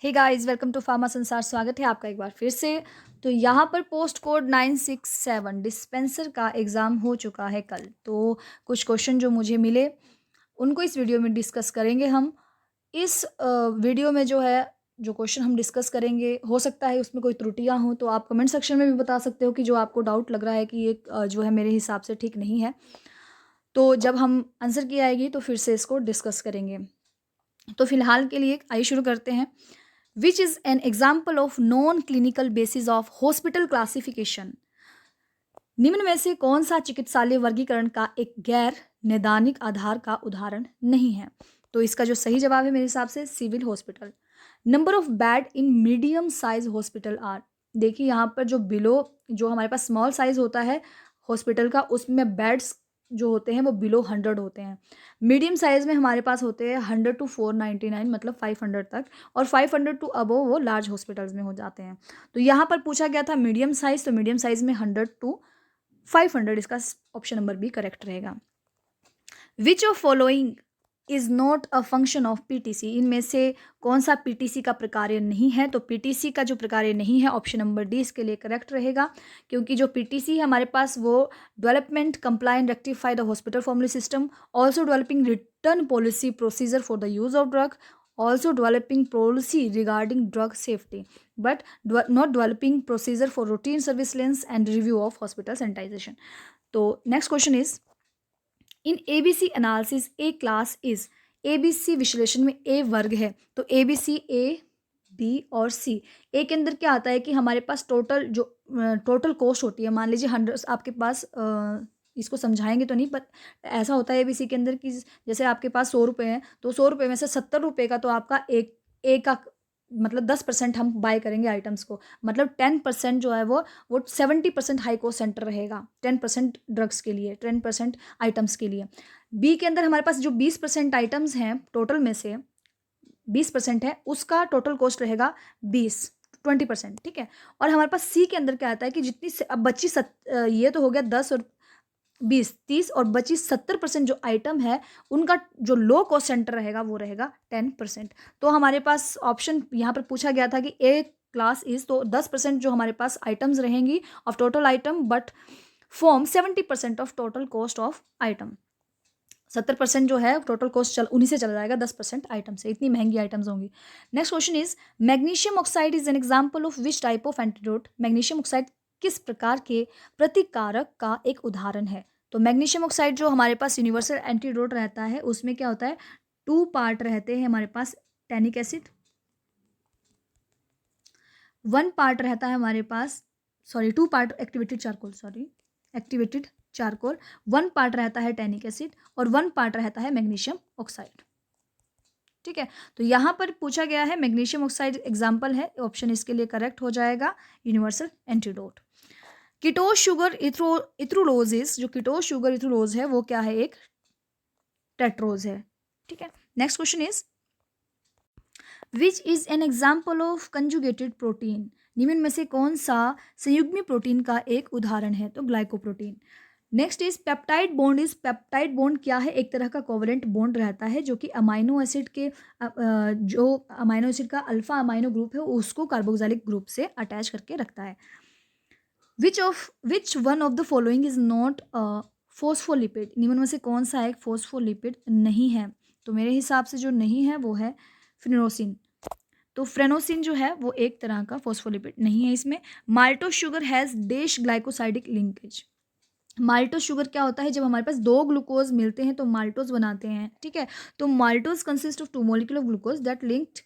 Hey guys, welcome to Pharma Sansar. स्वागत है आपका एक बार फिर से। तो यहाँ पर पोस्ट कोड 967 डिस्पेंसर का एग्ज़ाम हो चुका है कल। तो कुछ क्वेश्चन जो मुझे मिले उनको इस वीडियो में डिस्कस करेंगे हम। इस वीडियो में जो है जो क्वेश्चन हम डिस्कस करेंगे हो सकता है उसमें कोई त्रुटियां हों, तो आप कमेंट सेक्शन में भी बता सकते हो कि जो आपको डाउट लग रहा है कि ये जो है मेरे हिसाब से ठीक नहीं है। तो जब हम आंसर की आएगी तो फिर से इसको डिस्कस करेंगे। तो फिलहाल के लिए आइए शुरू करते हैं। Which is an example of non clinical basis of hospital classification. निम्न में से कौन सा चिकित्सालय वर्गीकरण का एक गैर नैदानिक आधार का उदाहरण नहीं है? तो इसका जो सही जवाब है मेरे हिसाब से civil hospital. Number of bed in medium size hospital are. देखिए यहाँ पर जो हमारे पास स्मॉल साइज होता है हॉस्पिटल का, उसमें बेड्स जो होते हैं वो बिलो 100 होते हैं। मीडियम साइज में हमारे पास होते हैं 100 टू 499, मतलब 500 तक, और 500 टू अबव वो लार्ज हॉस्पिटल्स में हो जाते हैं। तो यहाँ पर पूछा गया था मीडियम साइज, तो मीडियम साइज में 100 टू 500, इसका ऑप्शन नंबर बी करेक्ट रहेगा। Which of following is not a function of PTC. इनमें से कौन सा पीटीसी का प्रकार्य नहीं है? तो पीटीसी का जो प्रकार्य नहीं है ऑप्शन नंबर डी इसके लिए करेक्ट रहेगा, क्योंकि जो पीटीसी है हमारे पास वो development complaint rectify the hospital formulary system, also developing return policy procedure for the use of drug, also developing policy regarding drug safety, but not developing procedure for routine surveillance and review of hospital sanitization. तो next question is, in ABC analysis A class is. ABC विश्लेषण में ए वर्ग है, तो ABC A B और सी। ए के अंदर क्या आता है कि हमारे पास टोटल कॉस्ट होती है। मान लीजिए 100 आपके पास, इसको समझाएंगे तो नहीं, पर ऐसा होता है एबीसी के अंदर कि जैसे आपके पास 100 रुपये हैं, तो 100 रुपये में से 70 रुपये का तो आपका एक का मतलब 10% हम बाय करेंगे आइटम्स को, मतलब 10% जो है वो 70% हाई कॉस्ट सेंटर रहेगा, 10% ड्रग्स के लिए, 10% आइटम्स के लिए। बी के अंदर हमारे पास जो 20% आइटम्स हैं टोटल में से 20% है, उसका टोटल कॉस्ट रहेगा 20% ठीक है। और हमारे पास सी के अंदर क्या आता है कि जितनी अब बची ये तो हो गया 10 और 20 30, और बची 70% जो आइटम है उनका जो लो कॉस्ट सेंटर रहेगा वो रहेगा 10%। तो हमारे पास ऑप्शन यहाँ पर पूछा गया था कि ए क्लास इज, तो 10% जो हमारे पास आइटम्स रहेंगी of total item, but form 70% of total cost of item. 70% जो है टोटल कॉस्ट उन्हीं से चला जाएगा, 10% आइटम से, इतनी महंगी आइटम्स होंगी। Next question is, magnesium oxide is an example of which type of antidote. Magnesium oxide किस प्रकार के प्रतिकारक का एक उदाहरण है? तो मैग्नीशियम ऑक्साइड जो हमारे पास यूनिवर्सल एंटीडोट रहता है उसमें क्या होता है, 2 पार्ट रहते हैं हमारे पास टैनिक एसिड, 1 पार्ट रहता है हमारे पास, 2 part activated charcoal, activated charcoal, 1 part रहता है टैनिक एसिड और 1 पार्ट रहता है मैग्नीशियम ऑक्साइड। ठीक है, तो यहाँ पर पूछा गया है मैग्नीशियम ऑक्साइड एग्जाम्पल है, ऑप्शन इसके लिए करेक्ट हो जाएगा यूनिवर्सल एंटीडोट। कीटोज शुगर इथ्रोलोजिस, जो कीटोज शुगर इथ्रोलोज है वो क्या है, एक टेट्रोज है। ठीक है, next question is, which is an example of conjugated protein. निम्न में से कौन सा संयुग्मी प्रोटीन का एक उदाहरण है? तो glycoprotein. Next is peptide bond is. Peptide bond क्या है, एक तरह का कोवलेंट बॉन्ड रहता है जो कि अमाइनो एसिड के जो अमाइनो एसिड का अल्फा अमाइनो ग्रुप है उसको कार्बोक्सिलिक ग्रुप से अटैच करके रखता है। Which one of the following is not phospholipid. निम्न में से कौन सा एक फोस्फोलिपिड नहीं है? तो मेरे हिसाब से जो नहीं है वो है फ्रेनोसिन। तो फ्रेनोसिन जो है वो एक तरह का फोस्फोलिपिड नहीं है इसमें। Maltose sugar has dash glycosidic linkage. Maltose sugar क्या होता है, जब हमारे पास 2 ग्लूकोज मिलते हैं तो माल्टोज बनाते हैं। ठीक है, तो maltose consist of 2 molecule of glucose that linked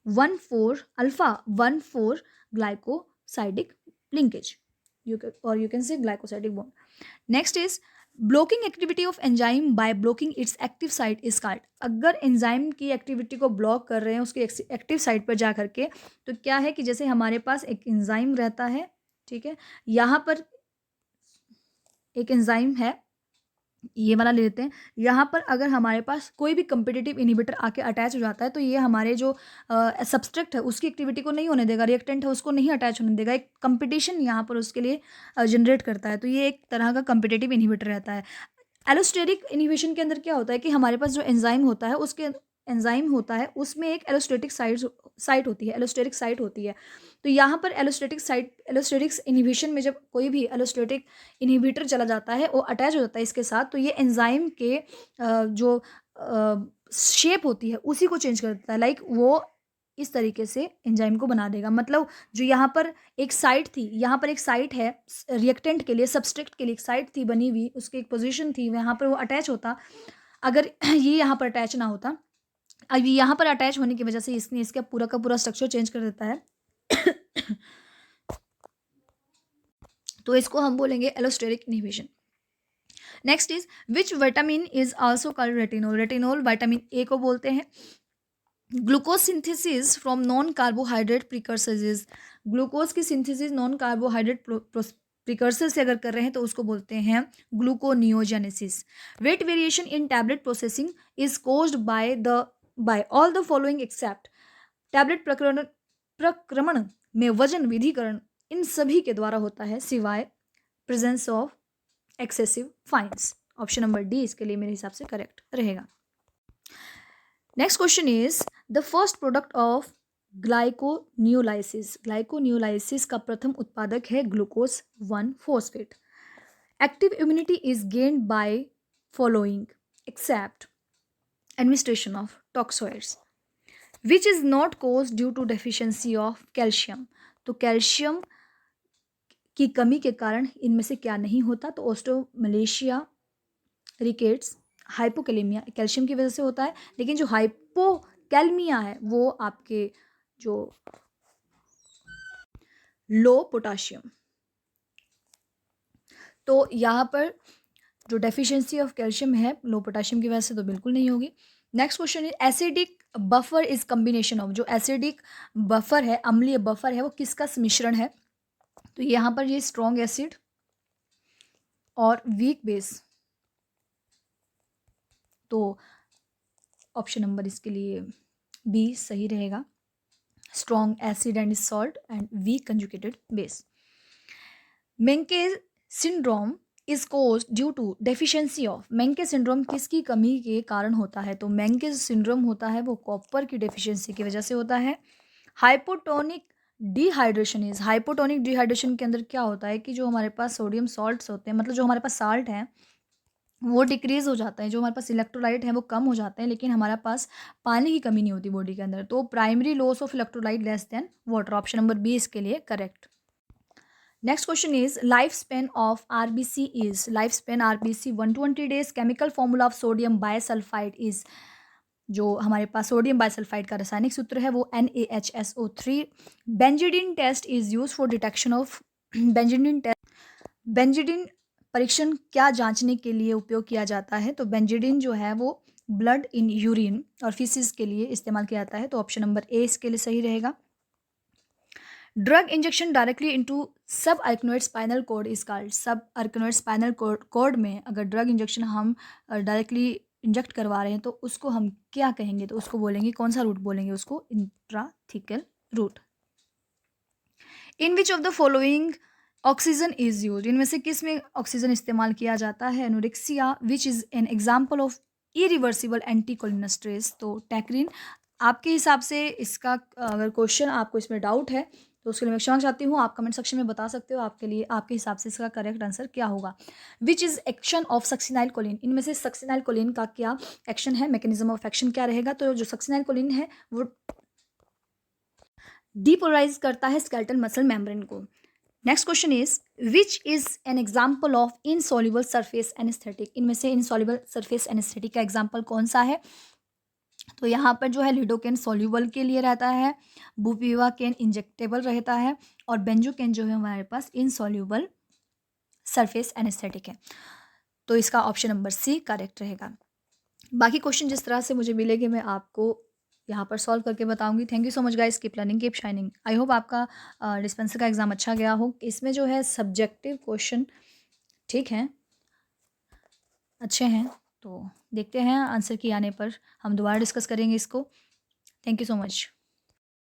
1,4 alpha 1,4 glycosidic linkage, you can say glycosidic bond. Next is blocking activity of enzyme by blocking it's active site is called. अगर enzyme की activity को block कर रहे हैं उसकी active site पर जा करके, तो क्या है कि जैसे हमारे पास एक एंजाइम रहता है, ठीक है, यहाँ पर एक एंजाइम है, ये वाला ले लेते हैं। यहाँ पर अगर हमारे पास कोई भी कंपिटिटिव इनहिबिटर आके अटैच हो जाता है तो ये हमारे जो सब्सट्रेक्ट है उसकी एक्टिविटी को नहीं होने देगा, रिएक्टेंट है उसको नहीं अटैच होने देगा, एक कंपटीशन यहाँ पर उसके लिए जनरेट करता है। तो ये एक तरह का कंपिटिटिव इनहिबिटर रहता है। एलोस्टेरिक इनहिबिशन के अंदर क्या होता है कि हमारे पास जो एंजाइम होता है उसके एंजाइम होता है उसमें एक एलोस्टेटिक साइट होती है, एलोस्टेरिक साइट होती है। तो यहाँ पर एलोस्टेरिक इनहिबिशन में जब कोई भी एलोस्टेटिक इनहिबिटर चला जाता है, वो अटैच हो जाता है इसके साथ, तो ये एंजाइम के जो शेप होती है उसी को चेंज कर देता है। लाइक वो इस तरीके से एंजाइम को बना देगा। मतलब जो यहाँ पर एक साइट थी, यहाँ पर एक साइट है रिएक्टेंट के लिए, सबस्ट्रेट के लिए एक साइट थी बनी हुई, उसकी एक पोजीशन थी, वहाँ पर वो अटैच होता। अगर ये यहाँ पर अटैच ना होता, अब यहाँ पर अटैच होने की वजह से इसने इसका पूरा का पूरा स्ट्रक्चर चेंज कर देता है। तो इसको हम बोलेंगे allosteric inhibition. Next is which vitamin is also called retinol. Retinol vitamin A को बोलते हैं। Glucose synthesis from non carbohydrate precursors. Glucose की सिंथेसिस नॉन कार्बोहाइड्रेट प्रिकर्सर से अगर कर रहे हैं तो उसको बोलते हैं gluconeogenesis. Weight variation in tablet processing is caused by all the following except. टैबलेट प्रक्रमण में वजन विधिकरण इन सभी के द्वारा होता है सिवाय presence of excessive fines. Option number D इसके लिए मेरे हिसाब से करेक्ट रहेगा। Next question is the first product of glycogenolysis. Glycogenolysis का प्रथम उत्पादक है glucose 1 phosphate. Active immunity is gained by following except administration of toxoids. Which is not cause due to deficiency of calcium. तो calcium की कमी के कारण इनमें से क्या नहीं होता, तो ऑस्टियोमलेशिया, रिकेट्स, हाइपोकैलेमिया कैल्शियम की वजह से होता है, लेकिन जो हाइपोकैलमिया है वो आपके जो लो पोटाशियम। तो यहाँ पर जो डेफिशिएंसी ऑफ कैल्शियम है लो पोटाशियम की वजह से तो बिल्कुल नहीं होगी। Next question is acidic buffer is combination of. जो एसिडिक बफर है, अम्लीय बफर है, वो किसका मिश्रण है, तो यहाँ पर ये स्ट्रॉन्ग एसिड और वीक बेस। तो ऑप्शन नंबर इसके लिए बी सही रहेगा, strong acid and salt and weak conjugated base. Menkes syndrome is cause due to deficiency of. Menkes syndrome किसकी कमी के कारण होता है, तो मेंके सिंड्रोम होता है वो कॉपर की डेफिशिएंसी की वजह से होता है। Hypotonic dehydration is. Hypotonic dehydration के अंदर क्या होता है कि जो हमारे पास सोडियम सॉल्ट्स होते हैं, मतलब जो हमारे पास साल्ट है वो डिक्रीज हो जाता है, जो हमारे पास इलेक्ट्रोलाइट है वो कम हो जाते हैं, लेकिन हमारे पास पानी की कमी नहीं होती बॉडी के अंदर। तो primary loss of electrolyte less than water. Option number B इसके लिए correct. Next question is life span of RBC is. Life span RBC 120 days. Chemical formula of sodium bisulphite is. जो हमारे पास सोडियम बायसल्फाइड का रासायनिक सूत्र है वो NaHSO3। Benzidine test is use for detection of. Benzidine परीक्षण क्या जांचने के लिए उपयोग किया जाता है, तो बेंजीडिन जो है वो ब्लड इन यूरिन और फीसिस के लिए इस्तेमाल किया जाता है। तो ऑप्शन नंबर ए इसके लिए सही रहेगा। Drug injection directly into subarachnoid spinal cord is called. Subarachnoid spinal cord में अगर ड्रग इंजेक्शन हम डायरेक्टली इंजेक्ट करवा रहे हैं तो उसको हम क्या कहेंगे, तो उसको बोलेंगे, कौन सा रूट बोलेंगे उसको, intrathecal route. In which of the following oxygen is use. इनमें से किस में ऑक्सीजन इस्तेमाल किया जाता है, anorexia which is an example of irreversible anticholinesterase. तो टैक्रिन। आपके हिसाब से इसका अगर क्वेश्चन आपको इसमें डाउट है तो उसके लिए मैं क्षमा चाहती हूँ, आप कमेंट सेक्शन में बता सकते हो आपके लिए आपके हिसाब से इसका करेक्ट आंसर क्या होगा। Which is action of succinyl choline. इनमें से सक्सिनाइल कोलिन का क्या एक्शन है, मैकेनिज्म ऑफ एक्शन क्या रहेगा, तो जो सक्सिनाइल कोलिन है वो डीपोलराइज करता है स्केलेटल मसल मेम्ब्रेन को। Next question is which is an example of insoluble surface anaesthetic. इनमें से इनसॉल्युबल सरफेस एनेस्थेटिक का एग्जाम्पल कौन सा है, तो यहाँ पर जो है लिडोकेन सॉल्युबल के लिए रहता है, बुपिवाकेन इंजेक्टेबल रहता है, और बेंजोकेन जो है हमारे पास इनसॉल्युबल सरफेस एनेस्थेटिक है। तो इसका ऑप्शन नंबर सी करेक्ट रहेगा। बाकी क्वेश्चन जिस तरह से मुझे मिलेंगे मैं आपको यहाँ पर सॉल्व करके बताऊंगी। Thank you so much guys, keep learning keep shining. I hope आपका डिस्पेंसर का एग्ज़ाम अच्छा गया हो। इसमें जो है सब्जेक्टिव क्वेश्चन ठीक हैं, अच्छे हैं, तो देखते हैं आंसर की आने पर हम दोबारा डिस्कस करेंगे इसको। Thank you so much.